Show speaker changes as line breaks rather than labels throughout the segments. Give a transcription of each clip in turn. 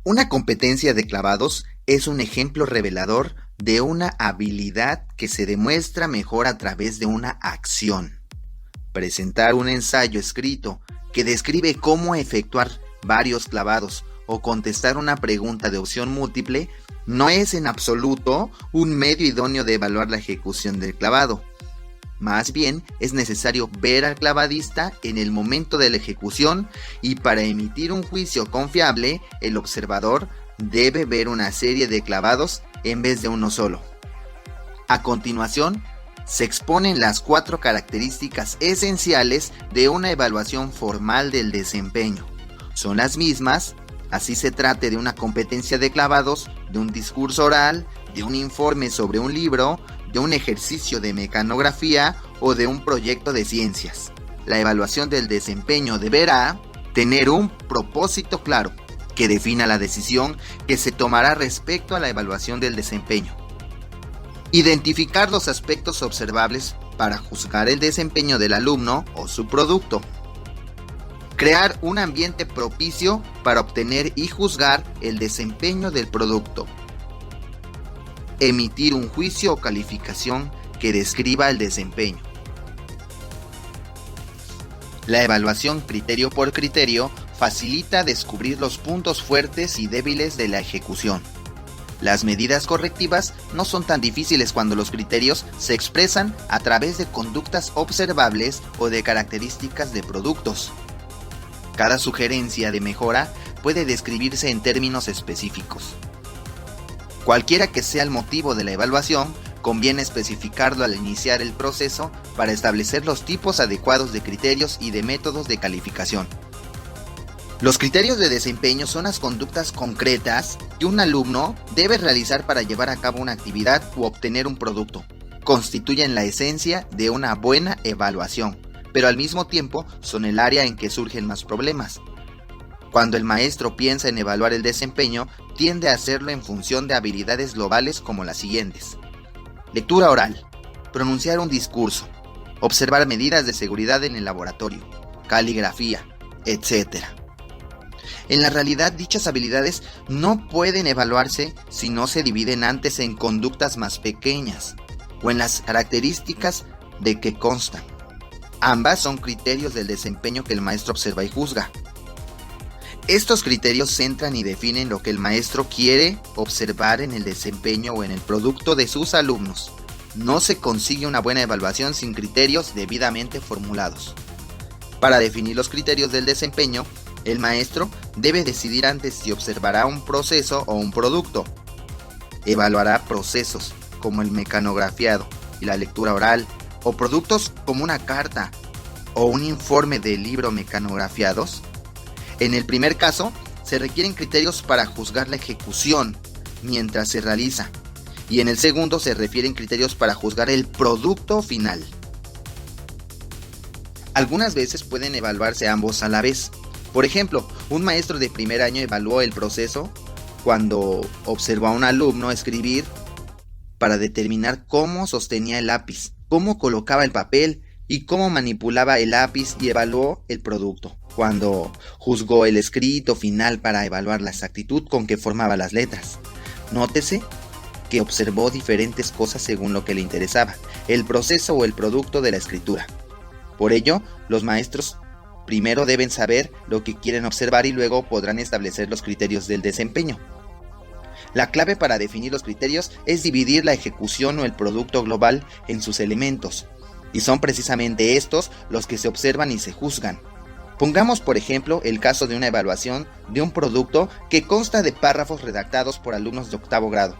Una competencia de clavados es un ejemplo revelador de una habilidad que se demuestra mejor a través de una acción. Presentar un ensayo escrito que describe cómo efectuar varios clavados o contestar una pregunta de opción múltiple no es en absoluto un medio idóneo de evaluar la ejecución del clavado. Más bien, es necesario ver al clavadista en el momento de la ejecución y para emitir un juicio confiable, el observador debe ver una serie de clavados en vez de uno solo. A continuación, se exponen las 4 características esenciales de una evaluación formal del desempeño. Son las mismas, así se trate de una competencia de clavados, de un discurso oral, de un informe sobre un libro, de un ejercicio de mecanografía o de un proyecto de ciencias. La evaluación del desempeño deberá tener un propósito claro que defina la decisión que se tomará respecto a la evaluación del desempeño. Identificar los aspectos observables para juzgar el desempeño del alumno o su producto. Crear un ambiente propicio para obtener y juzgar el desempeño del producto. Emitir un juicio o calificación que describa el desempeño. La evaluación criterio por criterio facilita descubrir los puntos fuertes y débiles de la ejecución. Las medidas correctivas no son tan difíciles cuando los criterios se expresan a través de conductas observables o de características de productos. Cada sugerencia de mejora puede describirse en términos específicos. Cualquiera que sea el motivo de la evaluación, conviene especificarlo al iniciar el proceso para establecer los tipos adecuados de criterios y de métodos de calificación. Los criterios de desempeño son las conductas concretas que un alumno debe realizar para llevar a cabo una actividad u obtener un producto. Constituyen la esencia de una buena evaluación, pero al mismo tiempo son el área en que surgen más problemas. Cuando el maestro piensa en evaluar el desempeño, tiende a hacerlo en función de habilidades globales como las siguientes: lectura oral, pronunciar un discurso, observar medidas de seguridad en el laboratorio, caligrafía, etc. En la realidad, dichas habilidades no pueden evaluarse si no se dividen antes en conductas más pequeñas o en las características de que constan. Ambas son criterios del desempeño que el maestro observa y juzga. Estos criterios centran y definen lo que el maestro quiere observar en el desempeño o en el producto de sus alumnos. No se consigue una buena evaluación sin criterios debidamente formulados. Para definir los criterios del desempeño, el maestro debe decidir antes si observará un proceso o un producto. Evaluará procesos como el mecanografiado y la lectura oral, o productos como una carta o un informe de libro mecanografiados. En el primer caso, se requieren criterios para juzgar la ejecución mientras se realiza, y en el segundo se refieren criterios para juzgar el producto final. Algunas veces pueden evaluarse ambos a la vez. Por ejemplo, un maestro de primer año evaluó el proceso cuando observó a un alumno escribir para determinar cómo sostenía el lápiz, cómo colocaba el papel y cómo manipulaba el lápiz, y evaluó el producto cuando juzgó el escrito final para evaluar la exactitud con que formaba las letras. Nótese que observó diferentes cosas según lo que le interesaba, el proceso o el producto de la escritura. Por ello, los maestros primero deben saber lo que quieren observar y luego podrán establecer los criterios del desempeño. La clave para definir los criterios es dividir la ejecución o el producto global en sus elementos, y son precisamente estos los que se observan y se juzgan. Pongamos, por ejemplo, el caso de una evaluación de un producto que consta de párrafos redactados por alumnos de 8º grado.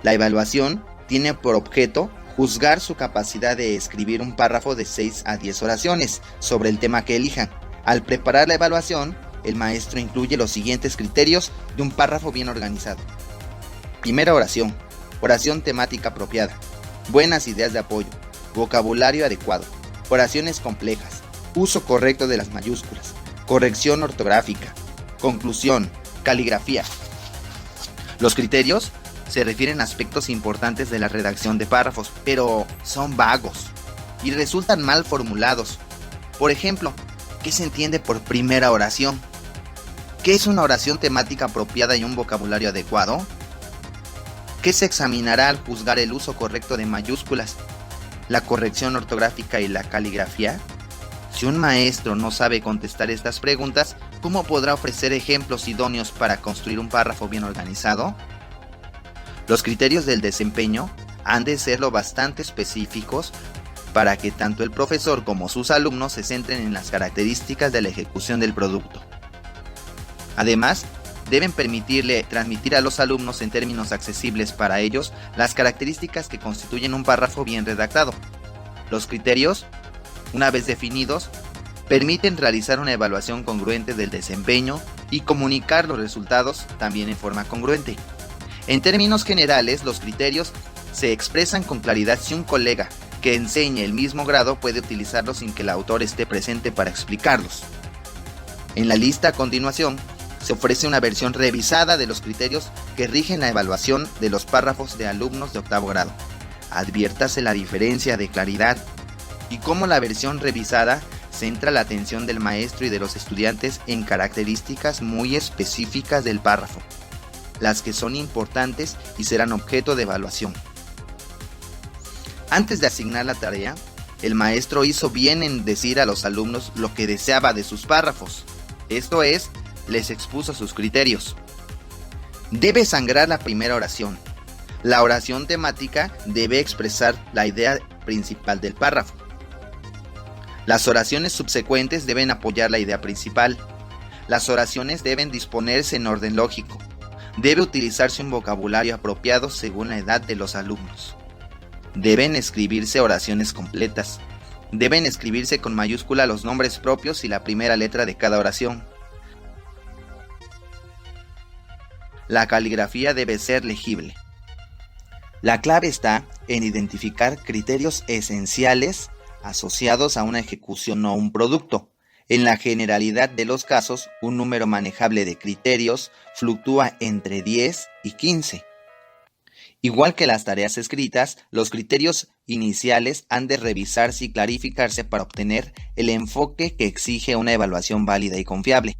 La evaluación tiene por objeto juzgar su capacidad de escribir un párrafo de 6 a 10 oraciones sobre el tema que elijan. Al preparar la evaluación, el maestro incluye los siguientes criterios de un párrafo bien organizado. Primera oración: oración temática apropiada, buenas ideas de apoyo, vocabulario adecuado, oraciones complejas, uso correcto de las mayúsculas, corrección ortográfica, conclusión, caligrafía. Los criterios se refieren a aspectos importantes de la redacción de párrafos, pero son vagos y resultan mal formulados. Por ejemplo, ¿qué se entiende por primera oración? ¿Qué es una oración temática apropiada y un vocabulario adecuado? ¿Qué se examinará al juzgar el uso correcto de mayúsculas, la corrección ortográfica y la caligrafía? Si un maestro no sabe contestar estas preguntas, ¿cómo podrá ofrecer ejemplos idóneos para construir un párrafo bien organizado? Los criterios del desempeño han de ser lo bastante específicos para que tanto el profesor como sus alumnos se centren en las características de la ejecución del producto. Además, deben permitirle transmitir a los alumnos en términos accesibles para ellos las características que constituyen un párrafo bien redactado. Los criterios, una vez definidos, permiten realizar una evaluación congruente del desempeño y comunicar los resultados también en forma congruente. En términos generales, los criterios se expresan con claridad si un colega que enseñe el mismo grado puede utilizarlos sin que el autor esté presente para explicarlos. En la lista a continuación, se ofrece una versión revisada de los criterios que rigen la evaluación de los párrafos de alumnos de octavo grado. Adviértase la diferencia de claridad y cómo la versión revisada centra la atención del maestro y de los estudiantes en características muy específicas del párrafo, las que son importantes y serán objeto de evaluación. Antes de asignar la tarea, el maestro hizo bien en decir a los alumnos lo que deseaba de sus párrafos, esto es, les expuso sus criterios. Debe sangrar la primera oración. La oración temática debe expresar la idea principal del párrafo. Las oraciones subsecuentes deben apoyar la idea principal. Las oraciones deben disponerse en orden lógico. Debe utilizarse un vocabulario apropiado según la edad de los alumnos. Deben escribirse oraciones completas. Deben escribirse con mayúscula los nombres propios y la primera letra de cada oración. La caligrafía debe ser legible. La clave está en identificar criterios esenciales asociados a una ejecución o un producto. En la generalidad de los casos, un número manejable de criterios fluctúa entre 10 y 15. Igual que las tareas escritas, los criterios iniciales han de revisarse y clarificarse para obtener el enfoque que exige una evaluación válida y confiable.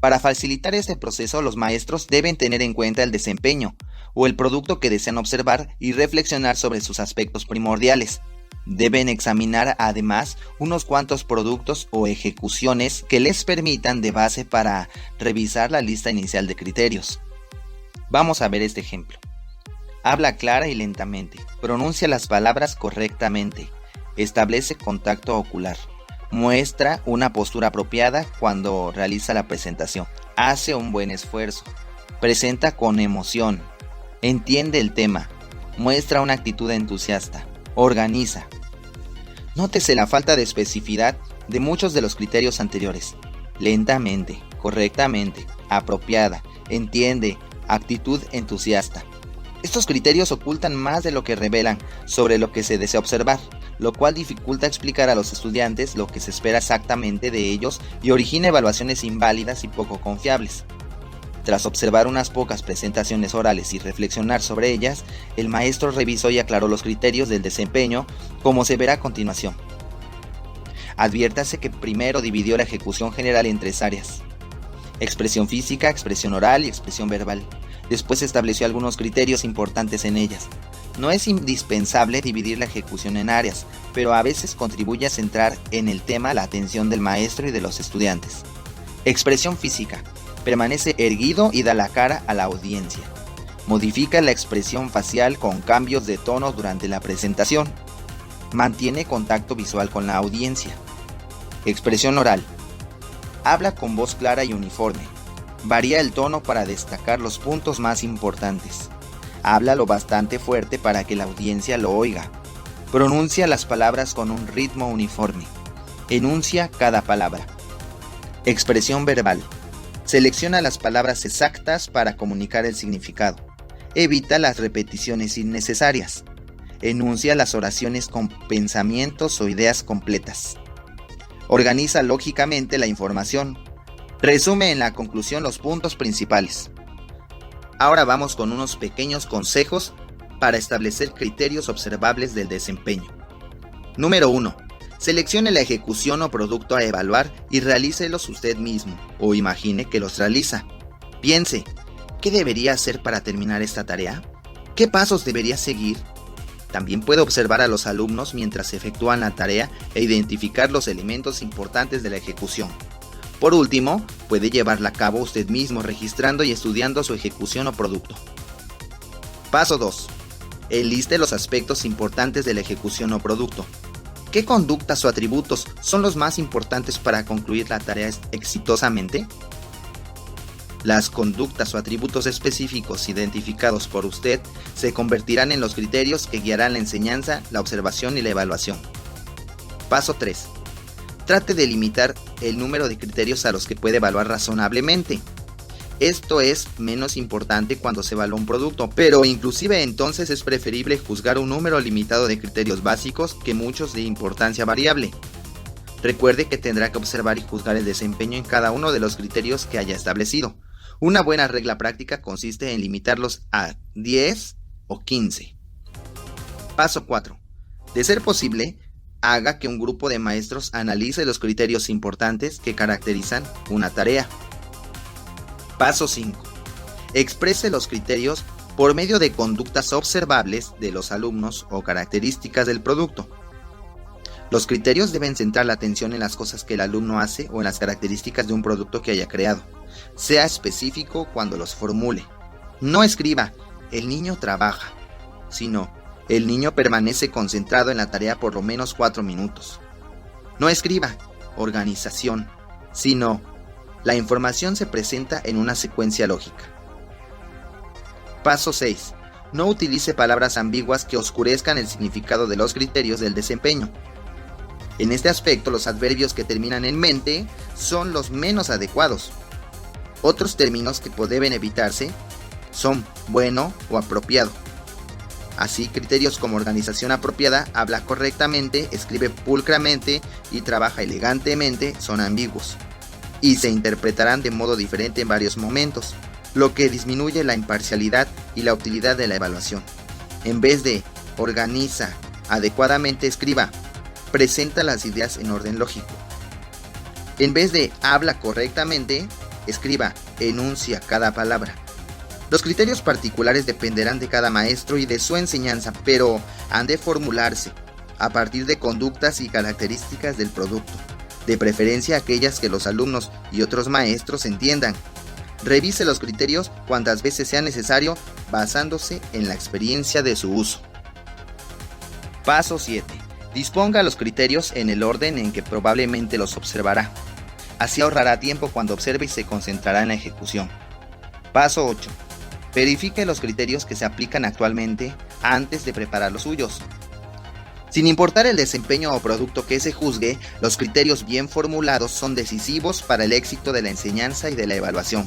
Para facilitar este proceso, los maestros deben tener en cuenta el desempeño o el producto que desean observar y reflexionar sobre sus aspectos primordiales. Deben examinar además unos cuantos productos o ejecuciones que les permitan de base para revisar la lista inicial de criterios. Vamos a ver este ejemplo. Habla clara y lentamente, pronuncia las palabras correctamente, establece contacto ocular, muestra una postura apropiada cuando realiza la presentación, hace un buen esfuerzo, presenta con emoción, entiende el tema, muestra una actitud entusiasta, organiza. Nótese la falta de especificidad de muchos de los criterios anteriores. Lentamente, correctamente, apropiada, entiende, actitud entusiasta. Estos criterios ocultan más de lo que revelan sobre lo que se desea observar, lo cual dificulta explicar a los estudiantes lo que se espera exactamente de ellos y origina evaluaciones inválidas y poco confiables. Tras observar unas pocas presentaciones orales y reflexionar sobre ellas, el maestro revisó y aclaró los criterios del desempeño, como se verá a continuación. Adviértase que primero dividió la ejecución general en 3 áreas: expresión física, expresión oral y expresión verbal. Después estableció algunos criterios importantes en ellas. No es indispensable dividir la ejecución en áreas, pero a veces contribuye a centrar en el tema la atención del maestro y de los estudiantes. Expresión física. Permanece erguido y da la cara a la audiencia. Modifica la expresión facial con cambios de tono durante la presentación. Mantiene contacto visual con la audiencia. Expresión oral. Habla con voz clara y uniforme. Varía el tono para destacar los puntos más importantes. Habla lo bastante fuerte para que la audiencia lo oiga. Pronuncia las palabras con un ritmo uniforme. Enuncia cada palabra. Expresión verbal. Selecciona las palabras exactas para comunicar el significado. Evita las repeticiones innecesarias. Enuncia las oraciones con pensamientos o ideas completas. Organiza lógicamente la información. Resume en la conclusión los puntos principales. Ahora vamos con unos pequeños consejos para establecer criterios observables del desempeño. Número 1. Seleccione la ejecución o producto a evaluar y realícelos usted mismo, o imagine que los realiza. Piense, ¿qué debería hacer para terminar esta tarea? ¿Qué pasos debería seguir? También puede observar a los alumnos mientras efectúan la tarea e identificar los elementos importantes de la ejecución. Por último, puede llevarla a cabo usted mismo registrando y estudiando su ejecución o producto. Paso 2. Enliste los aspectos importantes de la ejecución o producto. ¿Qué conductas o atributos son los más importantes para concluir la tarea exitosamente? Las conductas o atributos específicos identificados por usted se convertirán en los criterios que guiarán la enseñanza, la observación y la evaluación. Paso 3. Trate de limitar el número de criterios a los que puede evaluar razonablemente. Esto es menos importante cuando se evalúa un producto, pero inclusive entonces es preferible juzgar un número limitado de criterios básicos que muchos de importancia variable. Recuerde que tendrá que observar y juzgar el desempeño en cada uno de los criterios que haya establecido. Una buena regla práctica consiste en limitarlos a 10 o 15. Paso 4. De ser posible, haga que un grupo de maestros analice los criterios importantes que caracterizan una tarea. Paso 5. Exprese los criterios por medio de conductas observables de los alumnos o características del producto. Los criterios deben centrar la atención en las cosas que el alumno hace o en las características de un producto que haya creado. Sea específico cuando los formule. No escriba, el niño trabaja, sino, el niño permanece concentrado en la tarea por lo menos 4 minutos. No escriba, organización, sino, la información se presenta en una secuencia lógica. Paso 6. No utilice palabras ambiguas que oscurezcan el significado de los criterios del desempeño. En este aspecto, los adverbios que terminan en mente son los menos adecuados. Otros términos que deben evitarse son bueno o apropiado. Así, criterios como organización apropiada, habla correctamente, escribe pulcramente y trabaja elegantemente son ambiguos, y se interpretarán de modo diferente en varios momentos, lo que disminuye la imparcialidad y la utilidad de la evaluación. En vez de organiza adecuadamente, escriba presenta las ideas en orden lógico. En vez de habla correctamente, escriba enuncia cada palabra. Los criterios particulares dependerán de cada maestro y de su enseñanza, pero han de formularse a partir de conductas y características del producto, de preferencia aquellas que los alumnos y otros maestros entiendan. Revise los criterios cuantas veces sea necesario, basándose en la experiencia de su uso. Paso 7. Disponga los criterios en el orden en que probablemente los observará. Así ahorrará tiempo cuando observe y se concentrará en la ejecución. Paso 8. Verifique los criterios que se aplican actualmente antes de preparar los suyos. Sin importar el desempeño o producto que se juzgue, los criterios bien formulados son decisivos para el éxito de la enseñanza y de la evaluación.